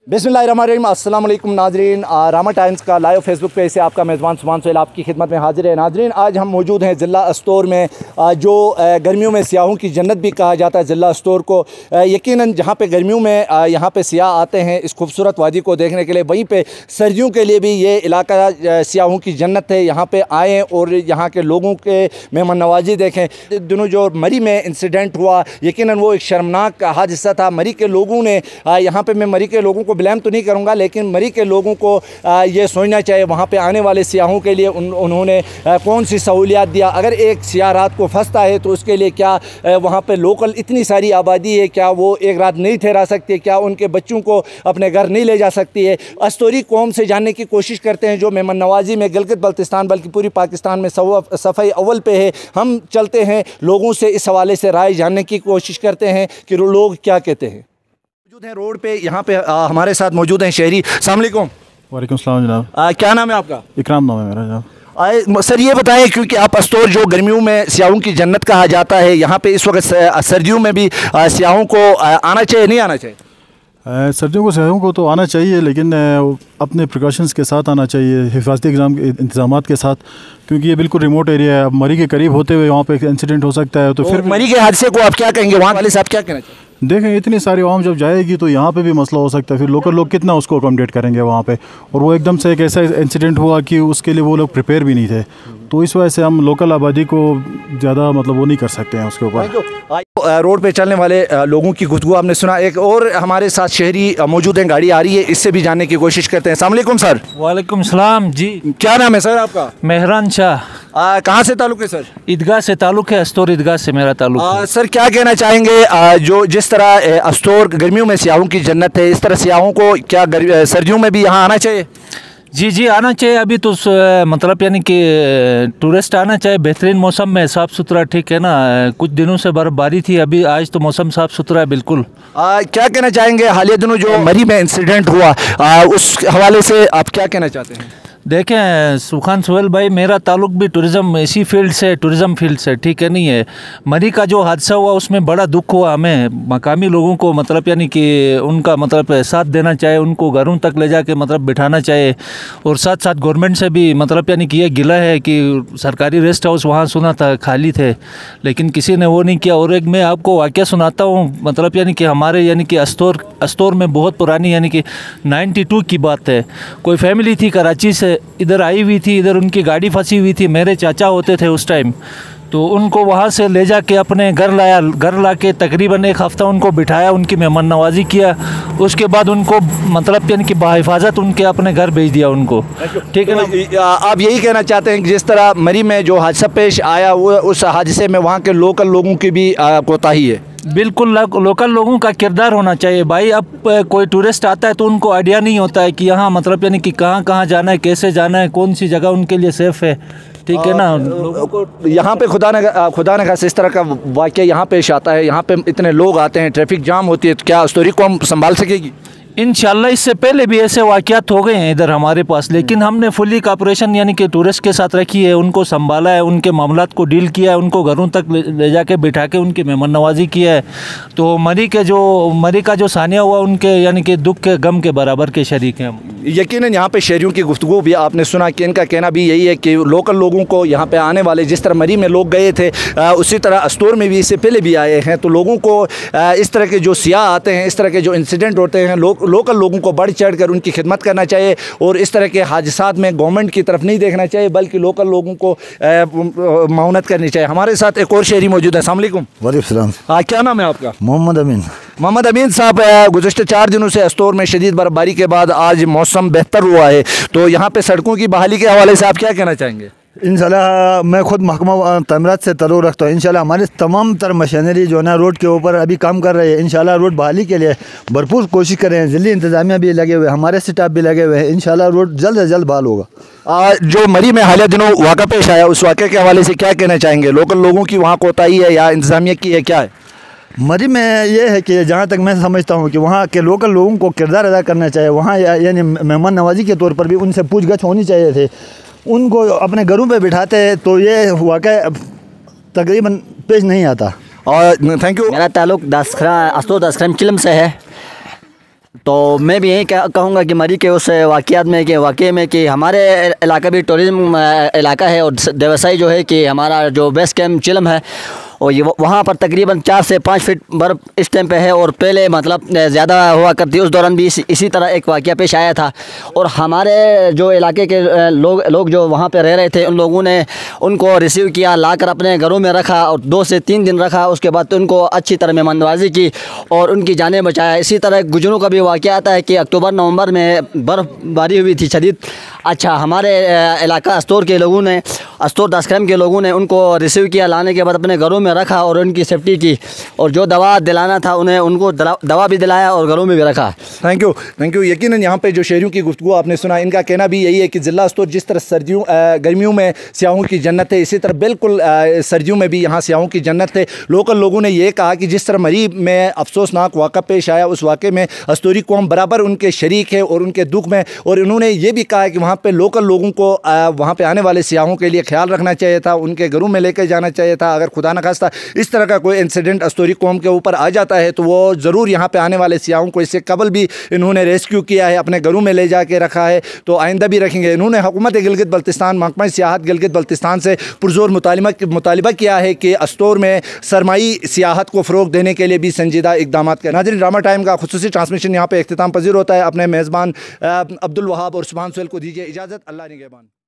बिस्मिल्लाहिर्रहमानिर्रहीम, अस्सलाम वालेकुम नाजरीन। रामा टाइम्स का लाइव फेसबुक पेज से आपका मेज़बान सुभान सोहेल आपकी खिदमत में हाजिर है। नाजरीन, आज हम मौजूद हैं ज़िला अस्तोर में, जो गर्मियों में सियाहों की जन्नत भी कहा जाता है ज़िला अस्तोर को। यकीनन जहाँ पे गर्मियों में यहाँ पे सियाह आते हैं इस खूबसूरत वादी को देखने के लिए, वहीं पे सर्दियों के लिए भी ये इलाका सियाहों की जन्नत है। यहाँ पे आएँ और यहाँ के लोगों के मेहमान नवाजी देखें। दिनों जो मरी में इंसिडेंट हुआ, यकीनन वो एक शर्मनाक हादसा था। मरी के लोगों ने यहाँ पर, मैं मरी के लोगों को ब्लेम तो नहीं करूँगा, लेकिन मरी के लोगों को ये सोचना चाहिए वहाँ पे आने वाले सियाहों के लिए उन्होंने कौन सी सहूलियात दिया। अगर एक सियाह रात को फंसता है तो उसके लिए क्या वहाँ पे लोकल इतनी सारी आबादी है, क्या वो एक रात नहीं ठहरा सकती है? क्या उनके बच्चों को अपने घर नहीं ले जा सकती है? अस्तोरी कौम से जानने की कोशिश करते हैं जो मेहमान नवाजी में गिलगित बल्तिस्तान बल्कि पूरी पाकिस्तान में सफ़ाई अव्वल पे है। हम चलते हैं लोगों से इस हवाले से राय जानने की कोशिश करते हैं कि लोग क्या कहते हैं। हैं रोड पे, यहाँ पे हमारे साथ मौजूद हैं शहरी। अस्सलाम वालेकुम। वालेकुम सलाम जनाब। क्या नाम है आपका? इकराम नाम है मेरा जनाब। सर ये बताएं, क्योंकि आप अस्तोर जो गर्मियों में सियाहों की जन्नत कहा जाता है, यहाँ पे इस वक्त सर्दियों में भी सियाहों को आना चाहिए नहीं आना चाहिए? सर्दियों को सियाहों को तो आना चाहिए, लेकिन अपने प्रिकॉशंस के साथ आना चाहिए, हिफाजती इंतजाम के साथ, क्योंकि ये बिल्कुल रिमोट एरिया है। अब मरी के करीब होते हुए वहाँ पे इंसिडेंट हो सकता है। तो फिर मरी के हादसे को आप क्या कहेंगे? वहाँ वाले साहब क्या कहना चाहिए? देखें, इतनी सारी आवाम जब जाएगी तो यहाँ पे भी मसला हो सकता है। फिर लोकल लोग कितना उसको अकोमोडेट करेंगे वहाँ पे? और वो एकदम से एक ऐसा इंसिडेंट हुआ कि उसके लिए वो लोग प्रिपेयर भी नहीं थे, तो इस वजह से हम लोकल आबादी को ज़्यादा वो नहीं कर सकते हैं उसके ऊपर। रोड पे चलने वाले लोगों की गुफ्तगू आपने सुना। एक और हमारे साथ शहरी मौजूद हैं, गाड़ी आ रही है, इससे भी जानने की कोशिश करते हैं। अस्सलाम वालेकुम सर। वालेकुम सलाम जी। क्या नाम है सर आपका? मेहरान शाह। कहाँ से ताल्लुक़ है सर? ईदगाह से ताल्लुक़ है, अस्तोर ईदगाह से मेरा ताल्लुक़ है। सर क्या कहना चाहेंगे, जो जिस तरह अस्तोर गर्मियों में सियाहों की जन्नत है, इस तरह सियाहों को क्या सर्दियों में भी यहाँ आना चाहिए? जी जी, आना चाहिए। अभी तो मतलब यानी कि टूरिस्ट आना चाहिए बेहतरीन मौसम में, साफ़ सुथरा, ठीक है ना। कुछ दिनों से बर्फबारी थी, अभी आज तो मौसम साफ़ सुथरा है बिल्कुल। क्या कहना चाहेंगे हालिया दिनों जो मरी में इंसिडेंट हुआ, उस हवाले से आप क्या कहना चाहते हैं? देखें सुखान सोहेल भाई, मेरा ताल्लुक़ भी टूरिज़म इसी फील्ड से, टूरिज़म फील्ड से, ठीक है नहीं है। मरी का जो हादसा हुआ उसमें बड़ा दुख हुआ हमें। मकामी लोगों को मतलब यानी कि उनका मतलब साथ देना चाहिए, उनको घरों तक ले जाके मतलब बिठाना चाहिए। और साथ साथ गवर्नमेंट से भी मतलब यानी कि ये गिला है कि सरकारी रेस्ट हाउस वहाँ सुना था खाली थे, लेकिन किसी ने वो नहीं किया। और एक मैं आपको वाक़या सुनाता हूँ, मतलब यानी कि हमारे यानी कि अस्तोर में बहुत पुरानी यानी कि 92 की बात है। कोई फैमिली थी कराची से, इधर आई हुई थी, इधर उनकी गाड़ी फंसी हुई थी। मेरे चाचा होते थे उस टाइम, तो उनको वहाँ से ले जाके अपने घर लाया। घर ला के तकरीबन एक हफ़्ता उनको बिठाया, उनकी मेहमान नवाजी किया। उसके बाद उनको मतलब यानी कि बाहिफाजत उनके अपने घर भेज दिया उनको, ठीक है ना। आप यही कहना चाहते हैं कि जिस तरह मरी में जो हादसा पेश आया, वो उस हादसे में वहाँ के लोकल लोगों की भी कोताही है? बिल्कुल, लोकल लोगों का किरदार होना चाहिए भाई। अब कोई टूरिस्ट आता है तो उनको आइडिया नहीं होता है कि यहाँ मतलब यानी कि कहाँ कहाँ जाना है, कैसे जाना है, कौन सी जगह उनके लिए सेफ़ है, ठीक है ना। लोगों को यहाँ पे खुदा न खास्ता इस तरह का वाक़या यहाँ पेश आता है, यहाँ पे इतने लोग आते हैं, ट्रैफिक जाम होती है, तो क्या स्टोरी को हम संभाल सकेगी? इंशाल्लाह इससे पहले भी ऐसे वाक़यात हो गए हैं इधर हमारे पास, लेकिन हमने फुली कॉपरेशन यानी कि टूरिस्ट के साथ रखी है, उनको संभाला है, उनके मामलात को डील किया है, उनको घरों तक ले जाके बिठा के उनकी मेहमान नवाजी किया है। तो मरी का जो सानिया हुआ, उनके यानी कि दुख के गम के बराबर के शरीक हैं। यकीनन यहाँ पे शहरियों की गुफ्तगू भी आपने सुना कि इनका कहना भी यही है कि लोकल लोगों को यहाँ पे आने वाले, जिस तरह मरी में लोग गए थे उसी तरह अस्तोर में भी इससे पहले भी आए हैं, तो लोगों को इस तरह के जो सियाह आते हैं, इस तरह के जो इंसिडेंट होते हैं, लोकल लोगों को बढ़ चढ़ कर उनकी खिदमत करना चाहिए। और इस तरह के हादसात में गवर्नमेंट की तरफ नहीं देखना चाहिए, बल्कि लोकल लोगों को माउनत करनी चाहिए। हमारे साथ एक और शहरी मौजूद है। अस्सलाम वालेकुम। वालेकुम सलाम। क्या नाम है आपका? मोहम्मद अमीन। मोहम्मद अमीन साहब, गुज़श्ते 4 दिनों से अस्तोर में शदीद बर्फबारी के बाद आज मौसम बेहतर हुआ है, तो यहाँ पे सड़कों की बहाली के हवाले से आप क्या कहना चाहेंगे? इंशाल्लाह मैं खुद महकमा तमीरात से ताल्लुक़ रखता हूँ। इंशाल्लाह हमारे तमाम तर मशीनरी जो है ना रोड के ऊपर अभी काम कर रही है। इंशाल्लाह रोड बहाली के लिए भरपूर कोशिश कर रहे हैं। ज़िली इंतज़ामिया भी लगे हुए हैं, हमारे स्टाफ भी लगे हुए हैं। इंशाल्लाह रोड जल्द से जल्द बहाल होगा। जो मरी में हालिया दिनों वाक़ा पेश आया, उस वाक़े के हवाले से क्या कहना चाहेंगे? लोकल लोगों की वहाँ कोताही है या इंतज़ामिया की है, क्या है? मरी में ये है कि जहाँ तक मैं समझता हूँ कि वहाँ के लोकल लोगों को किरदार अदा करना चाहिए। वहाँ यानी मेहमान नवाजी के तौर पर भी उनसे पूछगछ होनी चाहिए थे। उनको अपने घरों पे बिठाते तो ये वाक़या तकरीबन पेश नहीं आता। और थैंक यू। मेरा ताल्लुक़ अस्तोर दसखरा चिलम से है। तो मैं भी यही कहूँगा कि मरी के उस वाक़यात में कि वाक़े में कि हमारे इलाका भी टूरिज़म इलाका है और देवसाई जो है कि हमारा जो बेस कैंप चिलम है और ये वहाँ पर तकरीबन 4 से 5 फीट बर्फ़ इस टाइम पे है और पहले मतलब ज़्यादा हुआ करती, उस दौरान भी इसी तरह एक वाक़या पेश आया था। और हमारे जो इलाके के लोग जो वहाँ पे रह रहे थे उन लोगों ने उनको रिसीव किया, लाकर अपने घरों में रखा और 2 से 3 दिन रखा। उसके बाद उनको अच्छी तरह मेहमाननवाज़ी की और उनकी जानें बचाया। इसी तरह गुजरों का भी वाक़या आता है कि अक्टूबर नवंबर में बर्फ़बारी हुई थी शदीद। अच्छा, हमारे इलाका अस्तोर के लोगों ने, अस्तोर दासक्रम के लोगों ने उनको रिसीव किया, लाने के बाद अपने घरों में रखा और उनकी सेफ्टी की और जो दवा दिलाना था उनको दवा भी दिलाया और घरों में भी रखा। Thank you. यकीनन यहाँ पे जो शहरियों की गुफ्तगू आपने सुना, इनका कहना भी यही है कि ज़िला अस्तोर जिस तरह गर्मियों में सियाहों की जन्नत है, इसी तरह बिल्कुल सर्दियों में भी यहाँ सियाहों की जन्नत है। लोकल लोगों ने ये कहा कि जिस तरह मरी में अफसोसनाक वाक़ा पेश आया, उस वाक़े में अस्तोरी कौम बराबर उनके शरीक है और उनके दुख में। और उन्होंने ये भी कहा है कि वहाँ पे लोकल लोगों को वहाँ पे आने वाले सियाहों के लिए ख्याल रखना चाहिए था, उनके घरों में लेकर जाना चाहिए था। अगर खुदा न खास्ता इस तरह का कोई इंसिडेंट अस्तोरी कौम के ऊपर आ जाता है तो वो ज़रूर यहाँ पे आने वाले सियाहों को, इससे कबल भी इन्होंने रेस्क्यू किया है, अपने घरों में ले जाके रखा है, तो आइंदा भी रखेंगे। इन्होंने हुकूमत गिलगित बल्तिस्तान, महकमा सियाहत गिलगित बल्तिस्तान से पुरजोर मुतालिबा किया है कि अस्तोर में सरमाई सियाहत को फ़रोग देने के लिए भी संजीदा इकदाम करें। नाज़रीन, रामा टाइम का खुसूसी ट्रांसमिशन यहाँ पे इख्तिताम पजीर होता है। अपने मेज़बान अब्दुल वहाब और सुभान सुहेल को दीजिए इजाज़त। अल्लाह निगहबान।